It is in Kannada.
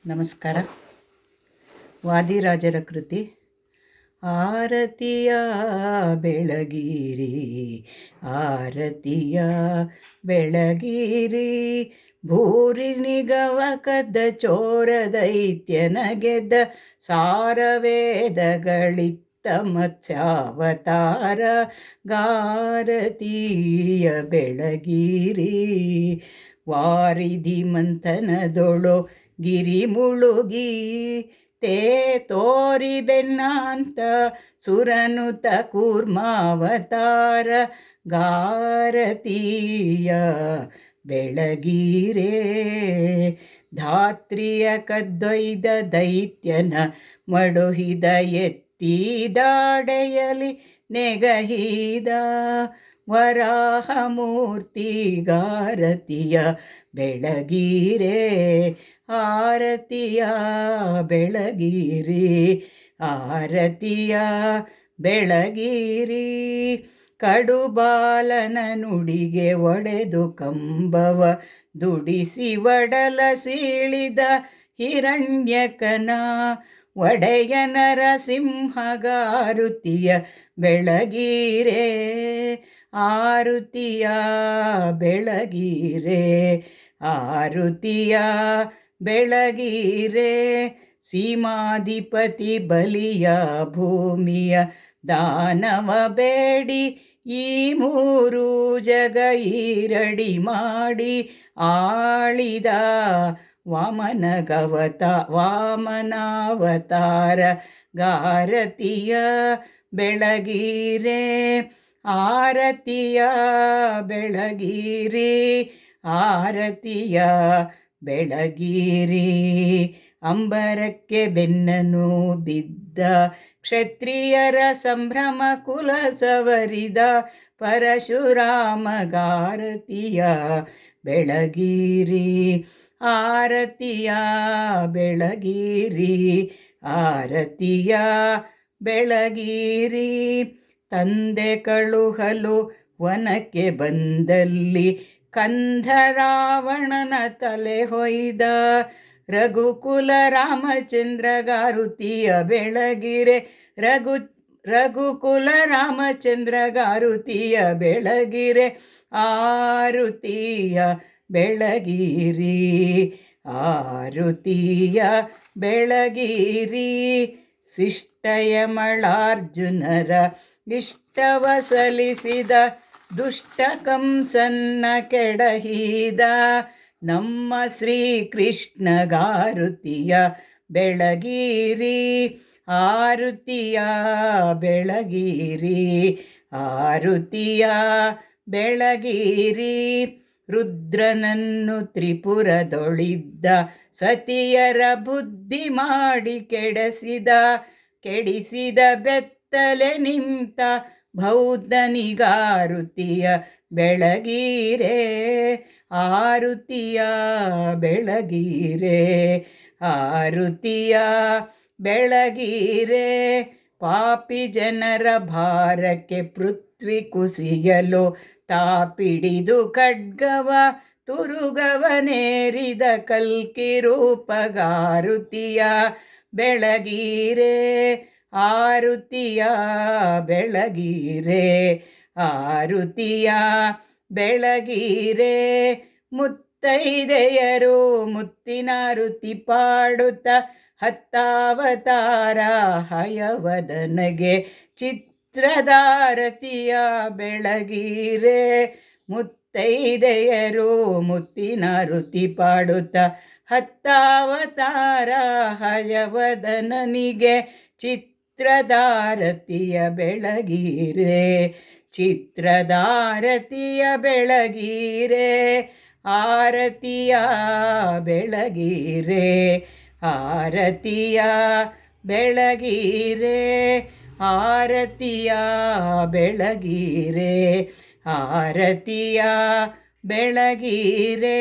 ನಮಸ್ಕಾರ. ವಾದಿರಾಜರ ಕೃತಿ ಆರತಿಯ ಬೆಳಗಿರಿ, ಆರತಿಯ ಬೆಳಗಿರಿ. ಭೂರಿ ನಿಗವ ಕದ್ದ ಚೋರ ದೈತ್ಯನ ಗೆದ್ದ ಸಾರವೇದಗಳಿತ್ತ ಮತ್ಸ್ಯಾವತಾರ ಗಾರತಿಯ ಬೆಳಗಿರಿ. ವಾರಿಧಿ ಮಂಥನದೊಳು ಗಿರಿ ಮುಳುಗಿ ತೇ ತೋರಿ ಬೆನ್ನಾಂತ ಸುರನುತ ಕೂರ್ಮಾವತಾರ ಗಾರತಿಯ ಬೆಳಗಿರೇ. ಧಾತ್ರಿಯ ಕದ್ದೊಯ್ದ ದೈತ್ಯನ ಮಡುಹಿದ ಎತ್ತಿದಾಡೆಯಲಿ ನೆಗಹಿದ ವರಾಹಮೂರ್ತಿ ಗಾರತಿಯ ಬೆಳಗಿರೇ. ಆರತಿಯ ಬೆಳಗಿರಿ, ಆರತಿಯ ಬೆಳಗಿರಿ. ಕಡುಬಾಲನ ನುಡಿಗೆ ಒಡೆದು ಕಂಬವ ದುಡಿಸಿ ಒಡಲ ಸೀಳಿದ ಹಿರಣ್ಯಕನ ಒಡೆಯ ನರಸಿಂಹಗಾರುತಿಯ ಬೆಳಗಿರೇ. ಆರುತಿಯ ಬೆಳಗಿರೇ, ಆರುತಿಯ ಬೆಳಗಿರೇ. ಸೀಮಾಧಿಪತಿ ಬಲಿಯ ಭೂಮಿಯ ದಾನವ ಬೇಡಿ ಈ ಮೂರು ಜಗ ಈರಡಿ ಮಾಡಿ ಆಳಿದ ವಾಮನಾವತಾರ ಗಾರತಿಯ ಬೆಳಗಿರೇ. ಆರತಿಯ ಬೆಳಗಿರಿ, ಆರತಿಯ ಬೆಳಗಿರಿ. ಅಂಬರಕ್ಕೆ ಬೆನ್ನನು ಬಿದ್ದ ಕ್ಷತ್ರಿಯರ ಸಂಭ್ರಮ ಕುಲ ಸವರಿದ ಪರಶುರಾಮ ಗಾರತಿಯ ಬೆಳಗಿರಿ. ಆರತಿಯ ಬೆಳಗಿರಿ, ಆರತಿಯ ಬೆಳಗಿರಿ. ತಂದೆ ಕಳುಹಲು ವನಕ್ಕೆ ಬಂದಲ್ಲಿ ಕಂಧ ರಾವಣನ ತಲೆ ಹೊಯ್ದ ರಘುಕುಲ ರಾಮಚಂದ್ರ ಗಾರುತಿಯ ಬೆಳಗಿರೆ. ರಘುಕುಲ ರಾಮಚಂದ್ರ ಗಾರುತಿಯ ಬೆಳಗಿರೆ. ಆರುತಿಯ ಬೆಳಗಿರಿ, ಆರುತಿಯ ಬೆಳಗಿರಿ. ಶಿಷ್ಟಯಮಳಾರ್ಜುನರ ಇಷ್ಟವ ಸಲಿಸಿದ ದುಷ್ಟ ಕಂಸನ್ನ ಕೆಡಹಿದ ನಮ್ಮ ಶ್ರೀಕೃಷ್ಣ ಗಾರುತಿಯ ಬೆಳಗಿರಿ. ಆರುತಿಯ ಬೆಳಗಿರಿ, ಆರುತಿಯ ಬೆಳಗಿರಿ. ರುದ್ರನನ್ನು ತ್ರಿಪುರದೊಳಿದ್ದ ಸತಿಯರ ಬುದ್ಧಿ ಮಾಡಿ ಕೆಡಿಸಿದ ಬೆತ್ತಲೆ ನಿಂತ ಬೌದ್ಧನಿಗಾರುತಿಯ ಬೆಳಗಿರೇ. ಆರುತಿಯ ಬೆಳಗಿರೇ, ಆರುತಿಯ ಬೆಳಗಿರೇ. ಪಾಪಿ ಜನರ ಭಾರಕ್ಕೆ ಪೃಥ್ವಿ ಕುಸಿಯಲು ತಾಪಿಡಿದು ಖಡ್ಗವ ತುರುಗವನೇರಿದ ಕಲ್ಕಿ ರೂಪಗಾರುತಿಯ ಬೆಳಗಿರೇ. ಆರುತಿಯ ಬೆಳಗಿರೇ, ಆರುತಿಯ ಬೆಳಗಿರೇ. ಮುತ್ತೈದೆಯರು ಮುತ್ತಿನಾರುತಿ ಪಾಡುತ್ತ ಹತ್ತಾವತಾರ ಹಯವದನಗೆ ಚಿತ್ರದಾರತಿಯ ಬೆಳಗಿರೇ. ಮುತ್ತೈದೆಯರು ಮುತ್ತಿನಾರುತಿ ಪಾಡುತ್ತ ಹತ್ತಾವತಾರ ಹಯವದನನಿಗೆ ಚಿತ್ರದಾರತಿಯ ಬೆಳಗಿರೇ. ಚಿತ್ರದಾರತಿಯ ಬೆಳಗಿರೇ. ಆರತಿಯ ಬೆಳಗಿರೇ, ಆರತಿಯ ಬೆಳಗಿರೇ. ಆರತಿಯ ಬೆಳಗಿರೇ, ಆರತಿಯ ಬೆಳಗಿರೇ.